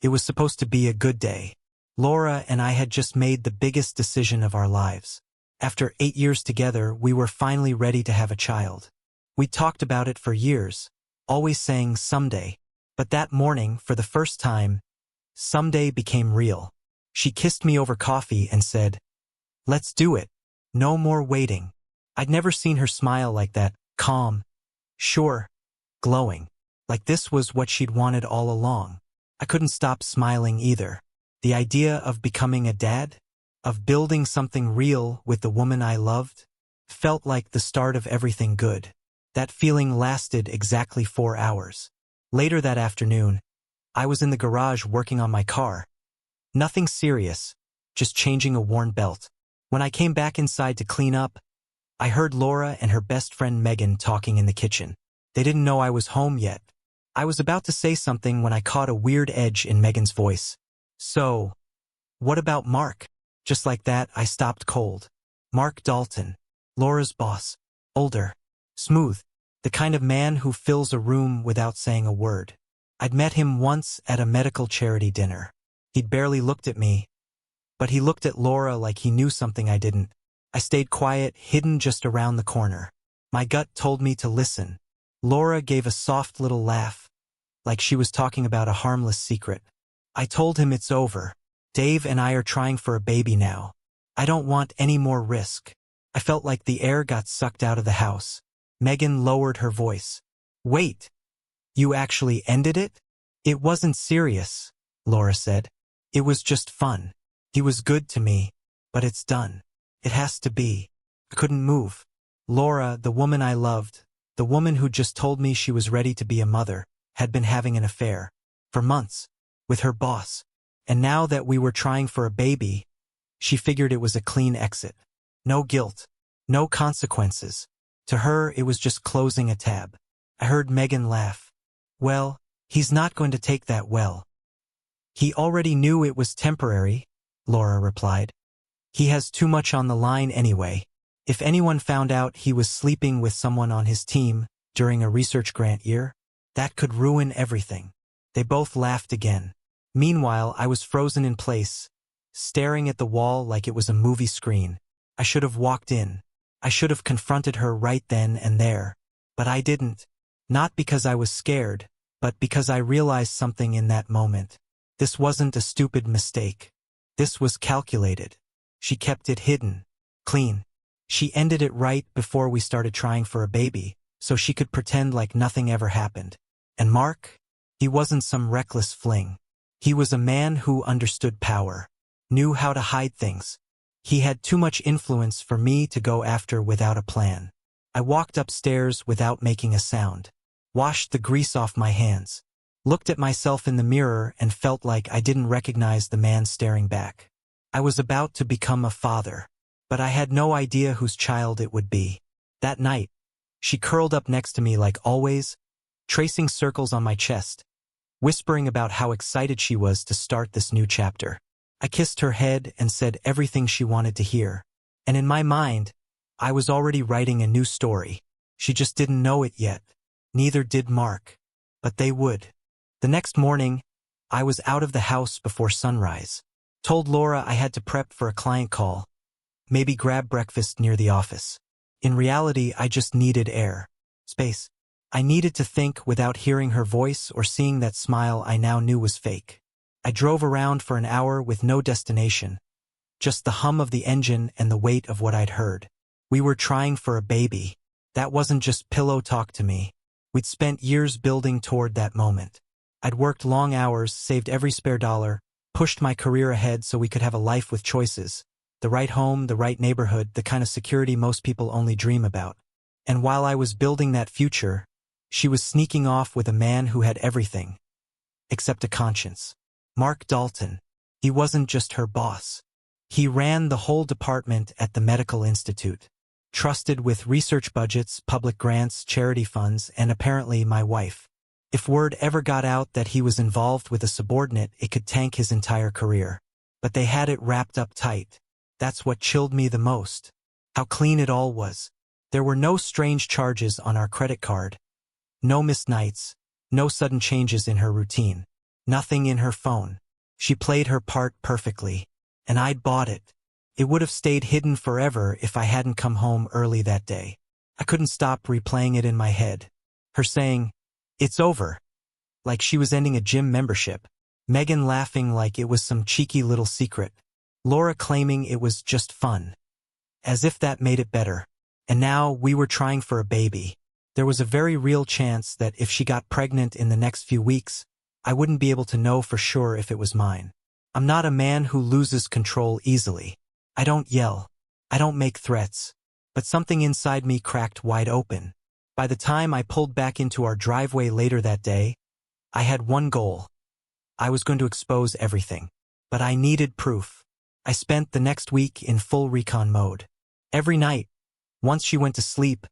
It was supposed to be a good day. Laura and I had just made the biggest decision of our lives. After 8 years together, we were finally ready to have a child. We talked about it for years, always saying someday. But that morning, for the first time, someday became real. She kissed me over coffee and said, "Let's do it. No more waiting." I'd never seen her smile like that, calm, sure, glowing. Like this was what she'd wanted all along. I couldn't stop smiling either. The idea of becoming a dad, of building something real with the woman I loved, felt like the start of everything good. That feeling lasted exactly 4 hours. Later that afternoon, I was in the garage working on my car. Nothing serious, just changing a worn belt. When I came back inside to clean up, I heard Laura and her best friend Megan talking in the kitchen. They didn't know I was home yet. I was about to say something when I caught a weird edge in Megan's voice. "So, what about Mark?" Just like that, I stopped cold. Mark Dalton, Laura's boss, older, smooth, the kind of man who fills a room without saying a word. I'd met him once at a medical charity dinner. He'd barely looked at me, but he looked at Laura like he knew something I didn't. I stayed quiet, hidden just around the corner. My gut told me to listen. Laura gave a soft little laugh, like she was talking about a harmless secret. I told him it's over. Dave and I are trying for a baby now. I don't want any more risk. I felt like the air got sucked out of the house. Megan lowered her voice. "Wait, you actually ended it?" "It wasn't serious," Laura said. "It was just fun. He was good to me, but it's done. It has to be." I couldn't move. Laura, the woman I loved, the woman who just told me she was ready to be a mother, had been having an affair. For months. With her boss. And now that we were trying for a baby, she figured it was a clean exit. No guilt. No consequences. To her, it was just closing a tab. I heard Megan laugh. "Well, he's not going to take that well." "He already knew it was temporary," Laura replied. "He has too much on the line anyway. If anyone found out he was sleeping with someone on his team during a research grant year, that could ruin everything." They both laughed again. Meanwhile, I was frozen in place, staring at the wall like it was a movie screen. I should have walked in. I should have confronted her right then and there. But I didn't. Not because I was scared, but because I realized something in that moment. This wasn't a stupid mistake. This was calculated. She kept it hidden. Clean. She ended it right before we started trying for a baby, so she could pretend like nothing ever happened. And Mark? He wasn't some reckless fling. He was a man who understood power, knew how to hide things. He had too much influence for me to go after without a plan. I walked upstairs without making a sound, washed the grease off my hands, looked at myself in the mirror and felt like I didn't recognize the man staring back. I was about to become a father, but I had no idea whose child it would be. That night, she curled up next to me like always, tracing circles on my chest, whispering about how excited she was to start this new chapter. I kissed her head and said everything she wanted to hear. And in my mind, I was already writing a new story. She just didn't know it yet. Neither did Mark. But they would. The next morning, I was out of the house before sunrise. Told Laura I had to prep for a client call. Maybe grab breakfast near the office. In reality, I just needed air. Space. I needed to think without hearing her voice or seeing that smile I now knew was fake. I drove around for an hour with no destination. Just the hum of the engine and the weight of what I'd heard. We were trying for a baby. That wasn't just pillow talk to me. We'd spent years building toward that moment. I'd worked long hours, saved every spare dollar, pushed my career ahead so we could have a life with choices. The right home, the right neighborhood, the kind of security most people only dream about. And while I was building that future, she was sneaking off with a man who had everything. Except a conscience. Mark Dalton. He wasn't just her boss. He ran the whole department at the medical institute. Trusted with research budgets, public grants, charity funds, and apparently my wife. If word ever got out that he was involved with a subordinate, it could tank his entire career. But they had it wrapped up tight. That's what chilled me the most. How clean it all was. There were no strange charges on our credit card. No missed nights. No sudden changes in her routine. Nothing in her phone. She played her part perfectly. And I'd bought it. It would have stayed hidden forever if I hadn't come home early that day. I couldn't stop replaying it in my head. Her saying, "It's over," like she was ending a gym membership. Megan laughing like it was some cheeky little secret. Laura claiming it was just fun. As if that made it better. And now we were trying for a baby. There was a very real chance that if she got pregnant in the next few weeks, I wouldn't be able to know for sure if it was mine. I'm not a man who loses control easily. I don't yell. I don't make threats. But something inside me cracked wide open. By the time I pulled back into our driveway later that day, I had one goal. I was going to expose everything. But I needed proof. I spent the next week in full recon mode. Every night, once she went to sleep,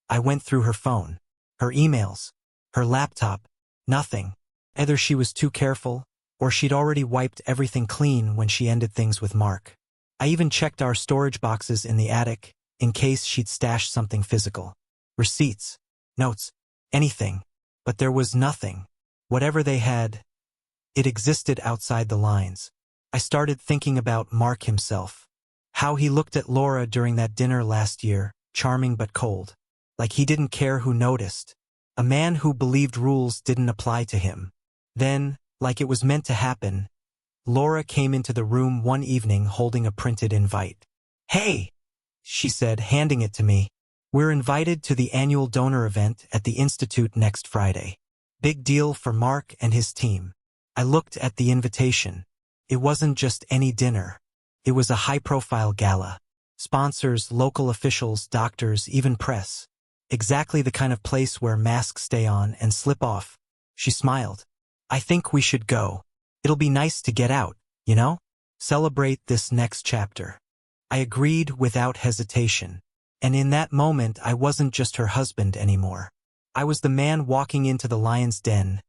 I went through her phone, her emails, her laptop, nothing. Either she was too careful, or she'd already wiped everything clean when she ended things with Mark. I even checked our storage boxes in the attic, in case she'd stashed something physical. Receipts, notes, anything. But there was nothing. Whatever they had, it existed outside the lines. I started thinking about Mark himself. How he looked at Laura during that dinner last year, charming but cold. Like he didn't care who noticed. A man who believed rules didn't apply to him. Then, like it was meant to happen, Laura came into the room one evening holding a printed invite. "Hey," she said, handing it to me. "We're invited to the annual donor event at the Institute next Friday. Big deal for Mark and his team." I looked at the invitation. It wasn't just any dinner. It was a high-profile gala. Sponsors, local officials, doctors, even press. Exactly the kind of place where masks stay on and slip off. She smiled. "I think we should go. It'll be nice to get out, you know? Celebrate this next chapter." I agreed without hesitation. And in that moment, I wasn't just her husband anymore. I was the man walking into the lion's den,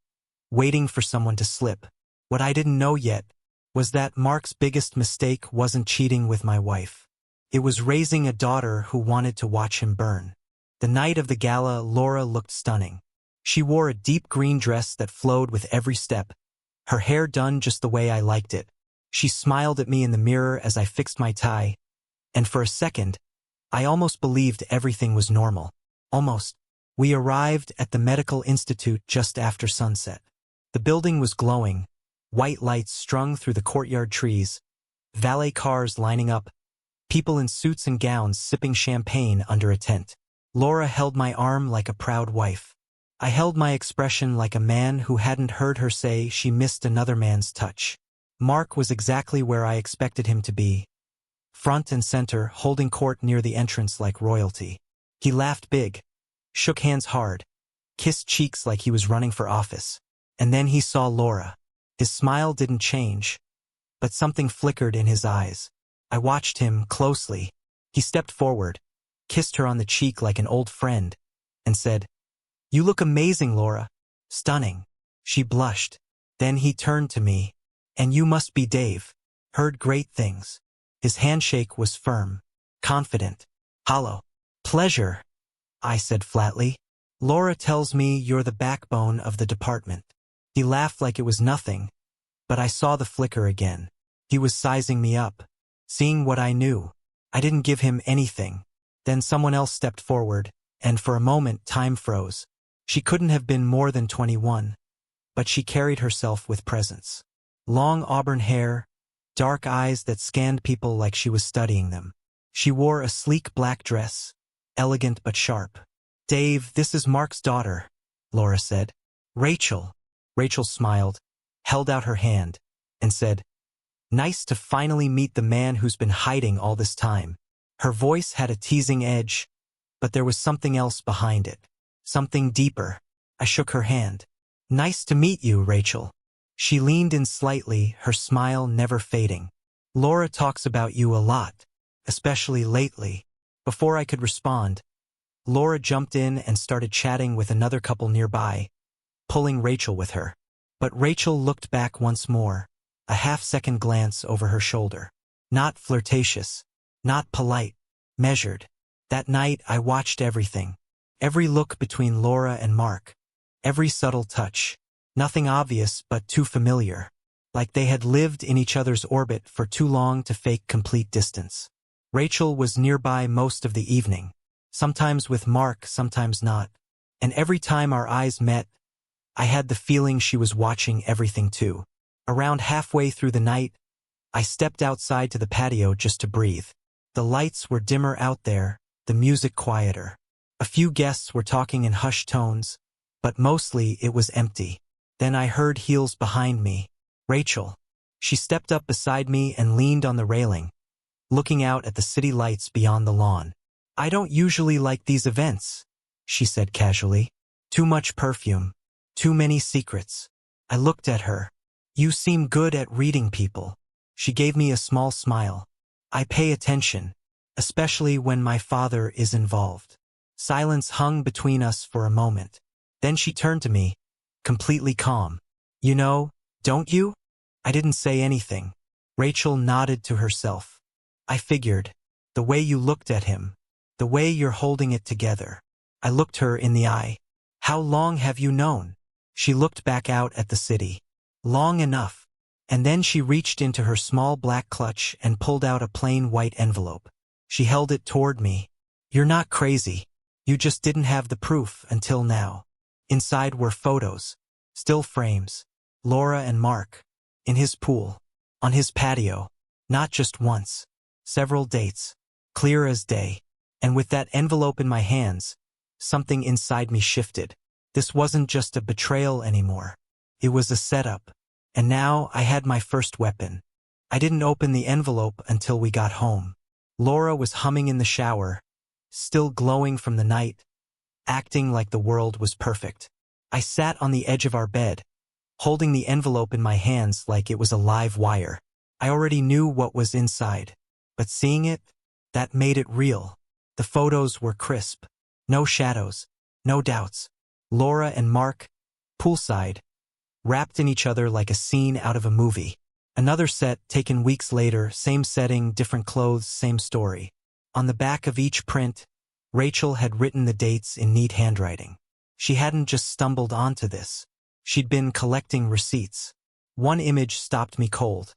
waiting for someone to slip. What I didn't know yet was that Mark's biggest mistake wasn't cheating with my wife. It was raising a daughter who wanted to watch him burn. The night of the gala, Laura looked stunning. She wore a deep green dress that flowed with every step, her hair done just the way I liked it. She smiled at me in the mirror as I fixed my tie, and for a second, I almost believed everything was normal. Almost. We arrived at the medical institute just after sunset. The building was glowing, white lights strung through the courtyard trees, valet cars lining up, people in suits and gowns sipping champagne under a tent. Laura held my arm like a proud wife. I held my expression like a man who hadn't heard her say she missed another man's touch. Mark was exactly where I expected him to be, front and center, holding court near the entrance like royalty. He laughed big, shook hands hard, kissed cheeks like he was running for office. And then he saw Laura. His smile didn't change, but something flickered in his eyes. I watched him closely. He stepped forward, kissed her on the cheek like an old friend, and said, "You look amazing, Laura. Stunning." She blushed. Then he turned to me. "And you must be Dave. Heard great things." His handshake was firm, confident, hollow. "Pleasure," I said flatly. "Laura tells me you're the backbone of the department." He laughed like it was nothing, but I saw the flicker again. He was sizing me up, seeing what I knew. I didn't give him anything. Then someone else stepped forward, and for a moment time froze. She couldn't have been more than 21, but she carried herself with presence. Long auburn hair, dark eyes that scanned people like she was studying them. She wore a sleek black dress, elegant but sharp. "Dave, this is Mark's daughter," Laura said. "Rachel." Rachel smiled, held out her hand, and said, "Nice to finally meet the man who's been hiding all this time." Her voice had a teasing edge, but there was something else behind it. Something deeper. I shook her hand. "Nice to meet you, Rachel." She leaned in slightly, her smile never fading. "Laura talks about you a lot, especially lately." Before I could respond, Laura jumped in and started chatting with another couple nearby, pulling Rachel with her. But Rachel looked back once more, a half-second glance over her shoulder. Not flirtatious, not polite, measured. That night I watched everything. Every look between Laura and Mark. Every subtle touch. Nothing obvious, but too familiar. Like they had lived in each other's orbit for too long to fake complete distance. Rachel was nearby most of the evening, sometimes with Mark, sometimes not. And every time our eyes met, I had the feeling she was watching everything too. Around halfway through the night, I stepped outside to the patio just to breathe. The lights were dimmer out there, the music quieter. A few guests were talking in hushed tones, but mostly it was empty. Then I heard heels behind me. Rachel. She stepped up beside me and leaned on the railing, looking out at the city lights beyond the lawn. "I don't usually like these events," she said casually. "Too much perfume. Too many secrets." I looked at her. "You seem good at reading people." She gave me a small smile. "I pay attention, especially when my father is involved." Silence hung between us for a moment. Then she turned to me, completely calm. "You know, don't you?" I didn't say anything. Rachel nodded to herself. "I figured. The way you looked at him. The way you're holding it together." I looked her in the eye. "How long have you known?" She looked back out at the city. "Long enough." And then she reached into her small black clutch and pulled out a plain white envelope. She held it toward me. "You're not crazy. You just didn't have the proof until now." Inside were photos, still frames, Laura and Mark, in his pool, on his patio, not just once, several dates, clear as day. And with that envelope in my hands, something inside me shifted. This wasn't just a betrayal anymore. It was a setup. And now I had my first weapon. I didn't open the envelope until we got home. Laura was humming in the shower, still glowing from the night, acting like the world was perfect. I sat on the edge of our bed, holding the envelope in my hands like it was a live wire. I already knew what was inside, but seeing it, that made it real. The photos were crisp. No shadows, no doubts. Laura and Mark, poolside, wrapped in each other like a scene out of a movie. Another set taken weeks later, same setting, different clothes, same story. On the back of each print, Rachel had written the dates in neat handwriting. She hadn't just stumbled onto this. She'd been collecting receipts. One image stopped me cold.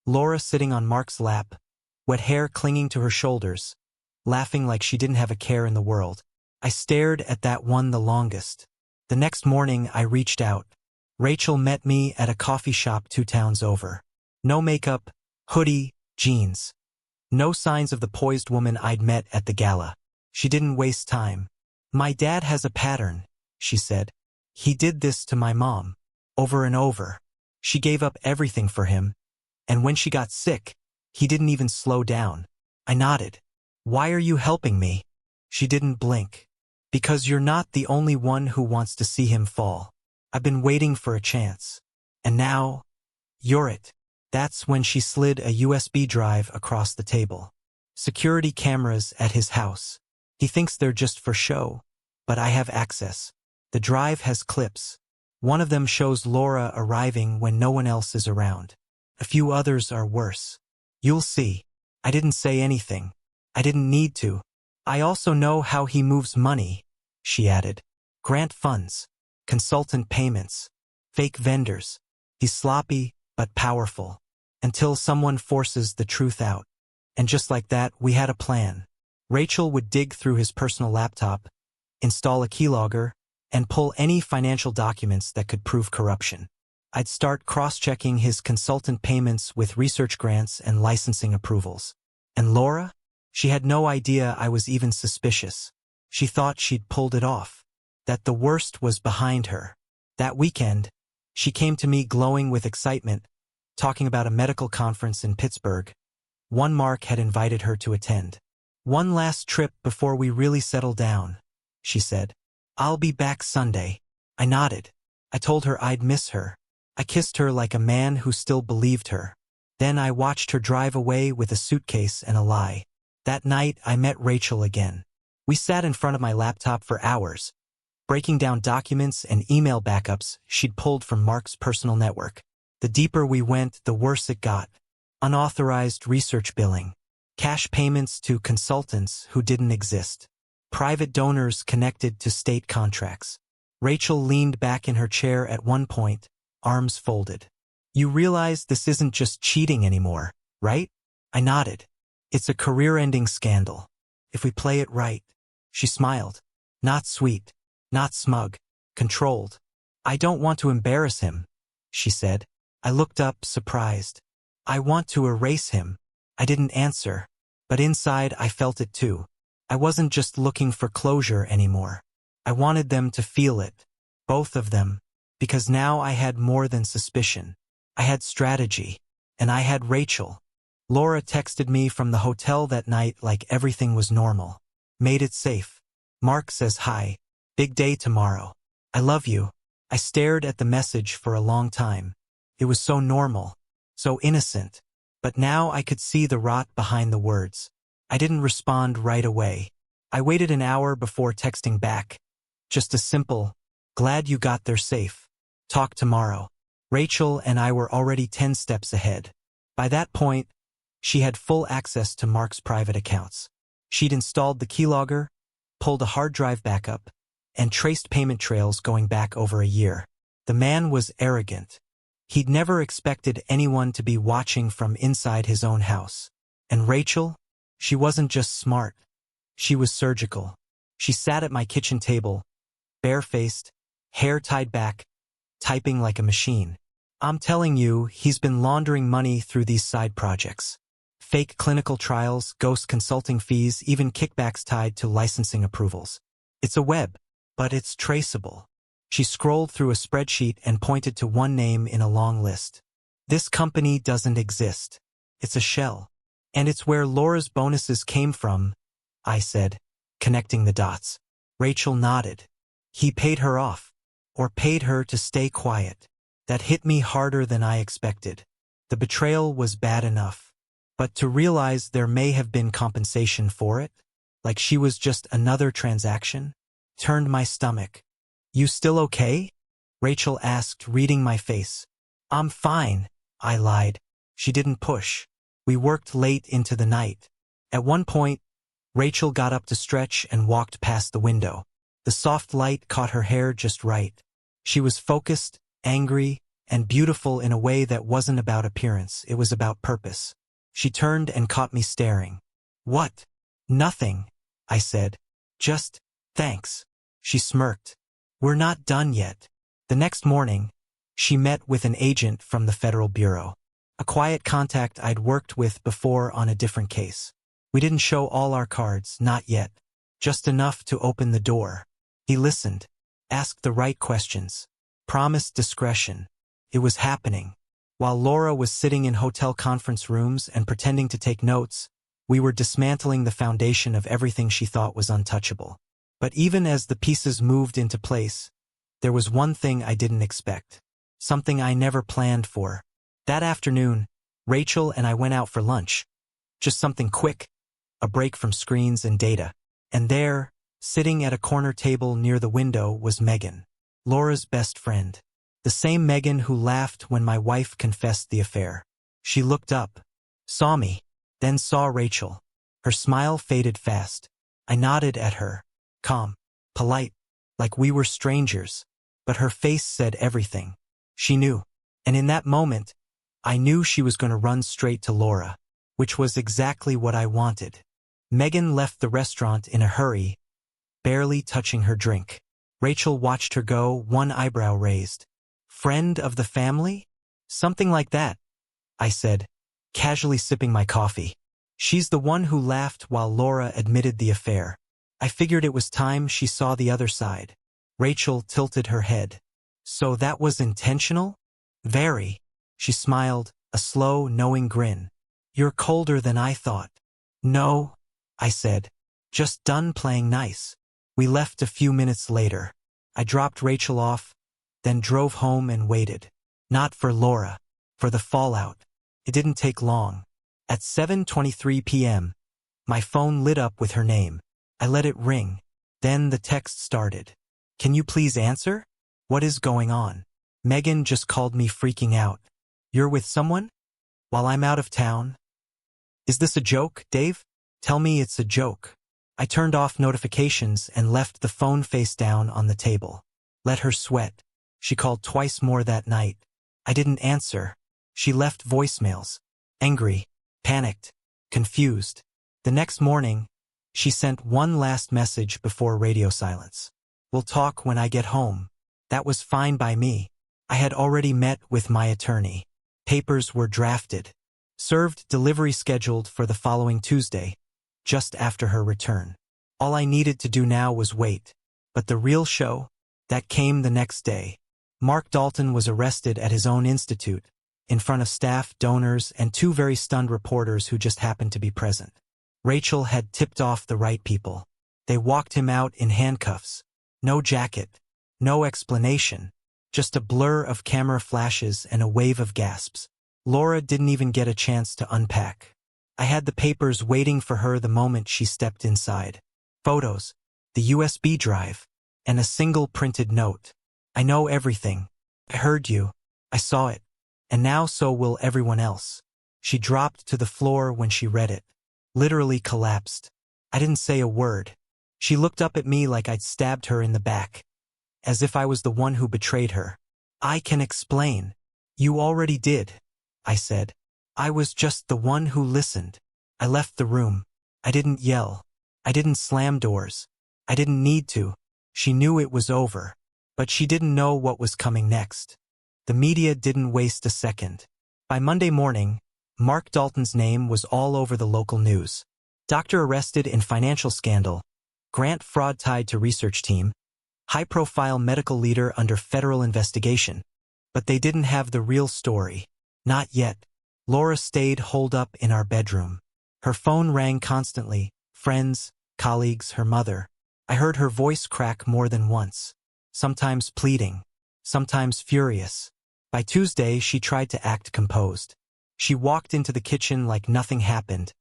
Laura sitting on Mark's lap, wet hair clinging to her shoulders, laughing like she didn't have a care in the world. I stared at that one the longest. The next morning I reached out. Rachel met me at a coffee shop 2 towns over. No makeup, hoodie, jeans. No signs of the poised woman I'd met at the gala. She didn't waste time. "My dad has a pattern," she said. "He did this to my mom, over and over. She gave up everything for him, and when she got sick, he didn't even slow down." I nodded. "Why are you helping me?" She didn't blink. "Because you're not the only one who wants to see him fall. I've been waiting for a chance. And now, you're it." That's when she slid a USB drive across the table. "Security cameras at his house. He thinks they're just for show, but I have access." The drive has clips. One of them shows Laura arriving when no one else is around. A few others are worse. "You'll see." I didn't say anything. I didn't need to. "I also know how he moves money," she added. "Grant funds, consultant payments, fake vendors. He's sloppy, but powerful. Until someone forces the truth out." And just like that, we had a plan. Rachel would dig through his personal laptop, install a keylogger, and pull any financial documents that could prove corruption. I'd start cross-checking his consultant payments with research grants and licensing approvals. And Laura? She had no idea I was even suspicious. She thought she'd pulled it off, that the worst was behind her. That weekend, she came to me glowing with excitement, talking about a medical conference in Pittsburgh. One Mark had invited her to attend. "One last trip before we really settle down," she said. "I'll be back Sunday." I nodded. I told her I'd miss her. I kissed her like a man who still believed her. Then I watched her drive away with a suitcase and a lie. That night, I met Rachel again. We sat in front of my laptop for hours, breaking down documents and email backups she'd pulled from Mark's personal network. The deeper we went, the worse it got. Unauthorized research billing, cash payments to consultants who didn't exist, private donors connected to state contracts. Rachel leaned back in her chair at one point, arms folded. You realize this isn't just cheating anymore, right? I nodded. It's a career-ending scandal. If we play it right. She smiled. Not sweet, not smug, controlled. I don't want to embarrass him, she said. I looked up, surprised. I want to erase him. I didn't answer, but inside I felt it too. I wasn't just looking for closure anymore. I wanted them to feel it, both of them, because now I had more than suspicion. I had strategy, and I had Rachel. Laura texted me from the hotel that night like everything was normal. Made it safe. Mark says hi. Big day tomorrow. I love you. I stared at the message for a long time. It was so normal, so innocent. But now I could see the rot behind the words. I didn't respond right away. I waited an hour before texting back. Just a simple, glad you got there safe. Talk tomorrow. Rachel and I were already 10 steps ahead. By that point, she had full access to Mark's private accounts. She'd installed the keylogger, pulled a hard drive backup, and traced payment trails going back over a year. The man was arrogant. He'd never expected anyone to be watching from inside his own house. And Rachel? She wasn't just smart. She was surgical. She sat at my kitchen table, barefaced, hair tied back, typing like a machine. I'm telling you, he's been laundering money through these side projects. Fake clinical trials, ghost consulting fees, even kickbacks tied to licensing approvals. It's a web, but it's traceable. She scrolled through a spreadsheet and pointed to one name in a long list. This company doesn't exist. It's a shell. And it's where Laura's bonuses came from, I said, connecting the dots. Rachel nodded. He paid her off, or paid her to stay quiet. That hit me harder than I expected. The betrayal was bad enough, but to realize there may have been compensation for it, like she was just another transaction, turned my stomach. You still okay? Rachel asked, reading my face. I'm fine, I lied. She didn't push. We worked late into the night. At one point, Rachel got up to stretch and walked past the window. The soft light caught her hair just right. She was focused, angry, and beautiful in a way that wasn't about appearance, it was about purpose. She turned and caught me staring. What? Nothing, I said. Just, thanks. She smirked. We're not done yet. The next morning, she met with an agent from the Federal Bureau. A quiet contact I'd worked with before on a different case. We didn't show all our cards, not yet. Just enough to open the door. He listened, asked the right questions, promised discretion. It was happening. While Laura was sitting in hotel conference rooms and pretending to take notes, we were dismantling the foundation of everything she thought was untouchable. But even as the pieces moved into place, there was one thing I didn't expect. Something I never planned for. That afternoon, Rachel and I went out for lunch. Just something quick, a break from screens and data. And there, sitting at a corner table near the window, was Megan, Laura's best friend. The same Megan who laughed when my wife confessed the affair. She looked up, saw me, then saw Rachel. Her smile faded fast. I nodded at her, calm, polite, like we were strangers. But her face said everything. She knew. And in that moment, I knew she was going to run straight to Laura, which was exactly what I wanted. Megan left the restaurant in a hurry, barely touching her drink. Rachel watched her go, one eyebrow raised. Friend of the family? Something like that, I said, casually sipping my coffee. She's the one who laughed while Laura admitted the affair. I figured it was time she saw the other side. Rachel tilted her head. So that was intentional? Very. She smiled, a slow, knowing grin. You're colder than I thought. No, I said. Just done playing nice. We left a few minutes later. I dropped Rachel off, then drove home and waited. Not for Laura, for the fallout. It didn't take long. At 7:23 p.m., my phone lit up with her name. I let it ring. Then the text started. Can you please answer? What is going on? Megan just called me freaking out. You're with someone? While I'm out of town? Is this a joke, Dave? Tell me it's a joke. I turned off notifications and left the phone face down on the table. Let her sweat. She called twice more that night. I didn't answer. She left voicemails. Angry, panicked, confused. The next morning, she sent one last message before radio silence. We'll talk when I get home. That was fine by me. I had already met with my attorney. Papers were drafted. Served delivery scheduled for the following Tuesday, just after her return. All I needed to do now was wait. But the real show, that came the next day. Mark Dalton was arrested at his own institute, in front of staff, donors, and two very stunned reporters who just happened to be present. Rachel had tipped off the right people. They walked him out in handcuffs. No jacket. No explanation. Just a blur of camera flashes and a wave of gasps. Laura didn't even get a chance to unpack. I had the papers waiting for her the moment she stepped inside. Photos, the USB drive, and a single printed note. I know everything. I heard you. I saw it. And now so will everyone else. She dropped to the floor when she read it. Literally collapsed. I didn't say a word. She looked up at me like I'd stabbed her in the back. As if I was the one who betrayed her. I can explain. You already did, I said. I was just the one who listened. I left the room. I didn't yell. I didn't slam doors. I didn't need to. She knew it was over. But she didn't know what was coming next. The media didn't waste a second. By Monday morning, Mark Dalton's name was all over the local news. Doctor arrested in financial scandal. Grant fraud tied to research team. High-profile medical leader under federal investigation. But they didn't have the real story. Not yet. Laura stayed holed up in our bedroom. Her phone rang constantly. Friends, colleagues, her mother. I heard her voice crack more than once. Sometimes pleading. Sometimes furious. By Tuesday, she tried to act composed. She walked into the kitchen like nothing happened,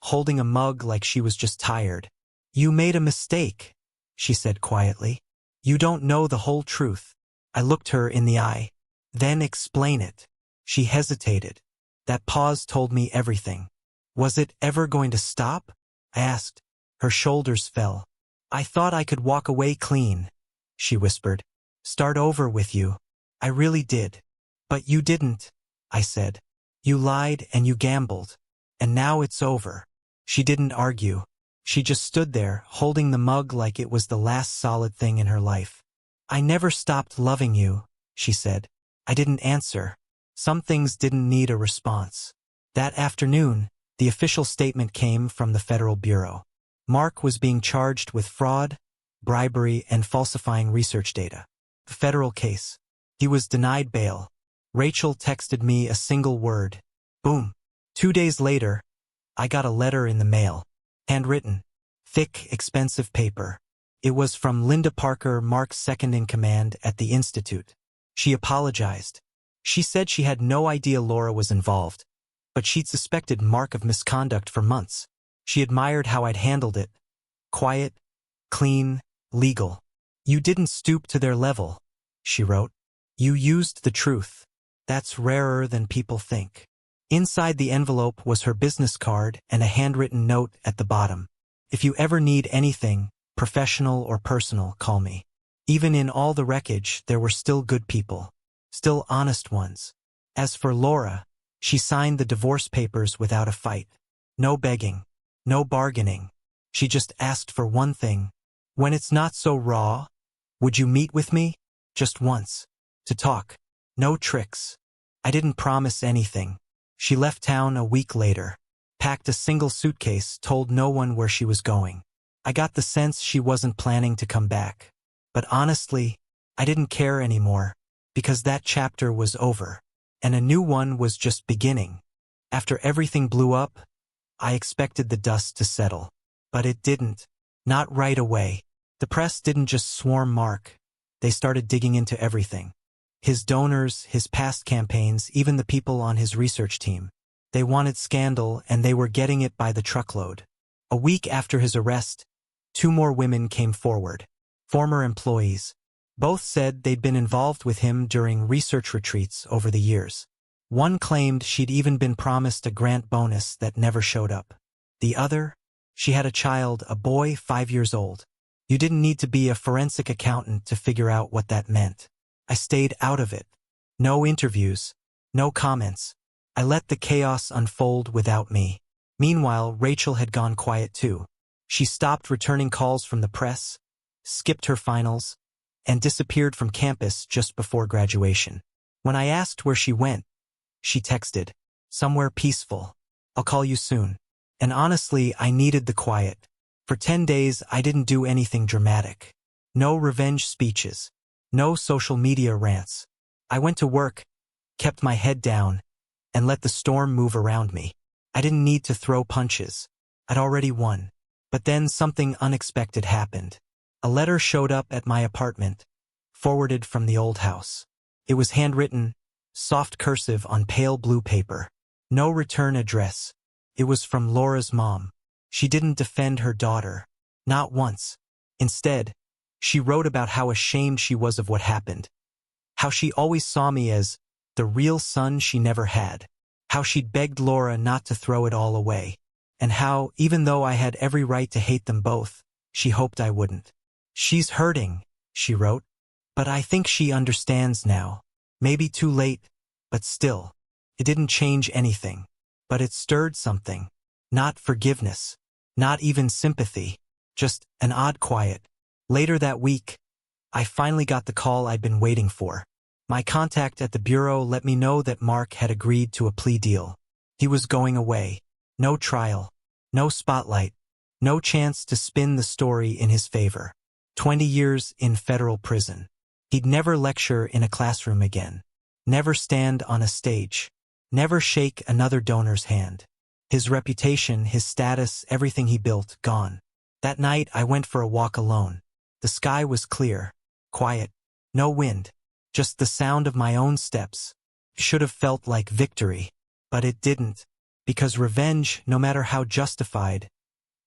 holding a mug like she was just tired. You made a mistake, she said quietly. You don't know the whole truth. I looked her in the eye. Then explain it. She hesitated. That pause told me everything. Was it ever going to stop? I asked. Her shoulders fell. I thought I could walk away clean, she whispered. Start over with you. I really did. But you didn't, I said. You lied and you gambled. And now it's over. She didn't argue. She just stood there, holding the mug like it was the last solid thing in her life. I never stopped loving you, she said. I didn't answer. Some things didn't need a response. That afternoon, the official statement came from the Federal Bureau. Mark was being charged with fraud, bribery, and falsifying research data. A federal case. He was denied bail. Rachel texted me a single word. Boom. 2 days later, I got a letter in the mail. Handwritten. Thick, expensive paper. It was from Linda Parker, Mark's second-in-command at the Institute. She apologized. She said she had no idea Laura was involved, but she'd suspected Mark of misconduct for months. She admired how I'd handled it. Quiet, clean, legal. You didn't stoop to their level, she wrote. You used the truth. That's rarer than people think. Inside the envelope was her business card and a handwritten note at the bottom. If you ever need anything, professional or personal, call me. Even in all the wreckage, there were still good people. Still honest ones. As for Laura, she signed the divorce papers without a fight. No begging. No bargaining. She just asked for one thing. When it's not so raw, would you meet with me? Just once. To talk. No tricks. I didn't promise anything. She left town a week later. Packed a single suitcase, told no one where she was going. I got the sense she wasn't planning to come back. But honestly, I didn't care anymore, because that chapter was over, and a new one was just beginning. After everything blew up, I expected the dust to settle. But it didn't. Not right away. The press didn't just swarm Mark. They started digging into everything. His donors, his past campaigns, even the people on his research team. They wanted scandal, and they were getting it by the truckload. A week after his arrest, 2 more women came forward. Former employees. Both said they'd been involved with him during research retreats over the years. One claimed she'd even been promised a grant bonus that never showed up. The other? She had a child, a boy 5 years old. You didn't need to be a forensic accountant to figure out what that meant. I stayed out of it. No interviews. No comments. I let the chaos unfold without me. Meanwhile, Rachel had gone quiet too. She stopped returning calls from the press, skipped her finals, and disappeared from campus just before graduation. When I asked where she went, she texted, "Somewhere peaceful. I'll call you soon." And honestly, I needed the quiet. For 10 days, I didn't do anything dramatic. No revenge speeches. No social media rants. I went to work, kept my head down, and let the storm move around me. I didn't need to throw punches. I'd already won. But then something unexpected happened. A letter showed up at my apartment, forwarded from the old house. It was handwritten, soft cursive on pale blue paper. No return address. It was from Laura's mom. She didn't defend her daughter. Not once. Instead, she wrote about how ashamed she was of what happened. How she always saw me as the real son she never had. How she'd begged Laura not to throw it all away. And how, even though I had every right to hate them both, she hoped I wouldn't. "She's hurting," she wrote. "But I think she understands now. Maybe too late, but still." It didn't change anything. But it stirred something. Not forgiveness. Not even sympathy. Just an odd quiet. Later that week, I finally got the call I'd been waiting for. My contact at the bureau let me know that Mark had agreed to a plea deal. He was going away. No trial. No spotlight. No chance to spin the story in his favor. 20 years in federal prison. He'd never lecture in a classroom again. Never stand on a stage. Never shake another donor's hand. His reputation, his status, everything he built, gone. That night, I went for a walk alone. The sky was clear, quiet, no wind, just the sound of my own steps. It should have felt like victory, but it didn't, because revenge, no matter how justified,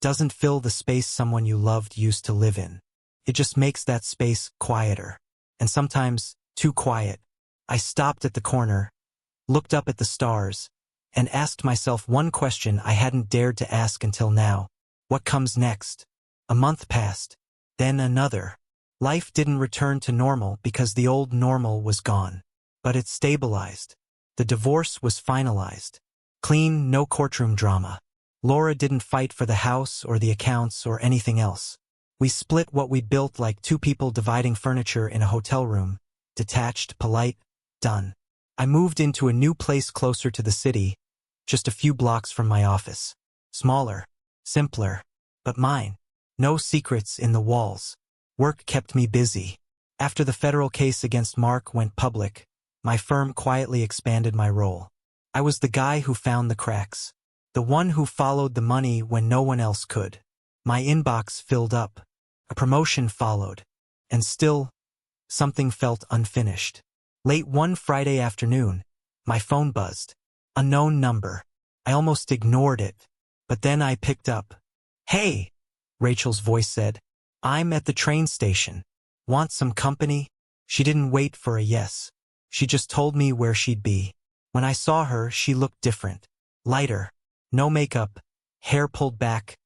doesn't fill the space someone you loved used to live in. It just makes that space quieter, and sometimes too quiet. I stopped at the corner, looked up at the stars, and asked myself one question I hadn't dared to ask until now. What comes next? A month passed, then another. Life didn't return to normal because the old normal was gone. But it stabilized. The divorce was finalized. Clean, no courtroom drama. Laura didn't fight for the house or the accounts or anything else. We split what we'd built like two people dividing furniture in a hotel room. Detached, polite, done. I moved into a new place closer to the city, just a few blocks from my office. Smaller, simpler, but mine. No secrets in the walls. Work kept me busy. After the federal case against Mark went public, my firm quietly expanded my role. I was the guy who found the cracks. The one who followed the money when no one else could. My inbox filled up. A promotion followed. And still, something felt unfinished. Late one Friday afternoon, my phone buzzed. Unknown number. I almost ignored it, but then I picked up. "Hey," Rachel's voice said. "I'm at the train station. Want some company?" She didn't wait for a yes. She just told me where she'd be. When I saw her, she looked different. Lighter. No makeup. Hair pulled back.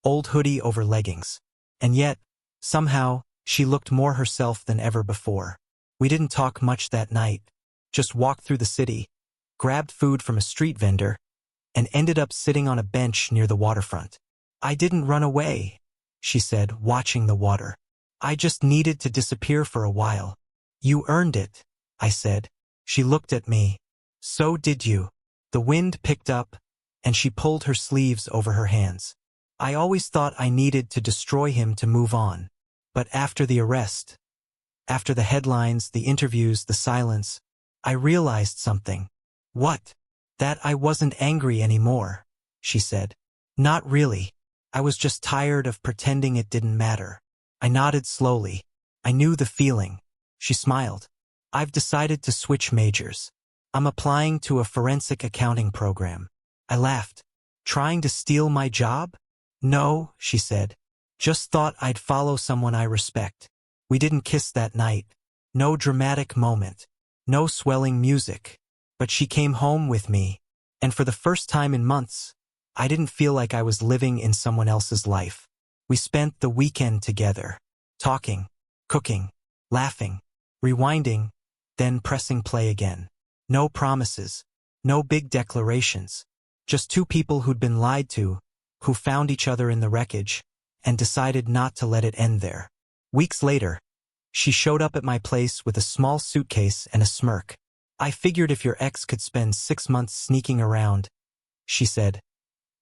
Old hoodie over leggings. And yet, somehow, she looked more herself than ever before. We didn't talk much that night. Just walked through the city, grabbed food from a street vendor, and ended up sitting on a bench near the waterfront. "I didn't run away," she said, watching the water. "I just needed to disappear for a while." "You earned it," I said. She looked at me. "So did you." The wind picked up, and she pulled her sleeves over her hands. "I always thought I needed to destroy him to move on. But after the arrest, after the headlines, the interviews, the silence, I realized something." "What?" "That I wasn't angry anymore," she said. "Not really. I was just tired of pretending it didn't matter." I nodded slowly. I knew the feeling. She smiled. "I've decided to switch majors. I'm applying to a forensic accounting program." I laughed. "Trying to steal my job?" "No," she said. "Just thought I'd follow someone I respect." We didn't kiss that night. No dramatic moment. No swelling music. But she came home with me, and for the first time in months, I didn't feel like I was living in someone else's life. We spent the weekend together, talking, cooking, laughing, rewinding, then pressing play again. No promises, no big declarations, just two people who'd been lied to, who found each other in the wreckage, and decided not to let it end there. Weeks later, she showed up at my place with a small suitcase and a smirk. "I figured if your ex could spend 6 months sneaking around," she said,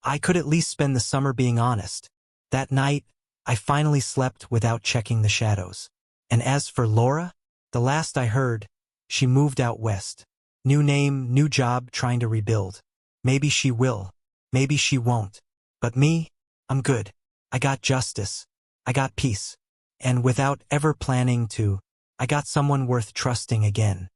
"I could at least spend the summer being honest." That night, I finally slept without checking the shadows. And as for Laura, the last I heard, she moved out west. New name, new job, trying to rebuild. Maybe she will, maybe she won't. But me, I'm good. I got justice. I got peace. And without ever planning to, I got someone worth trusting again.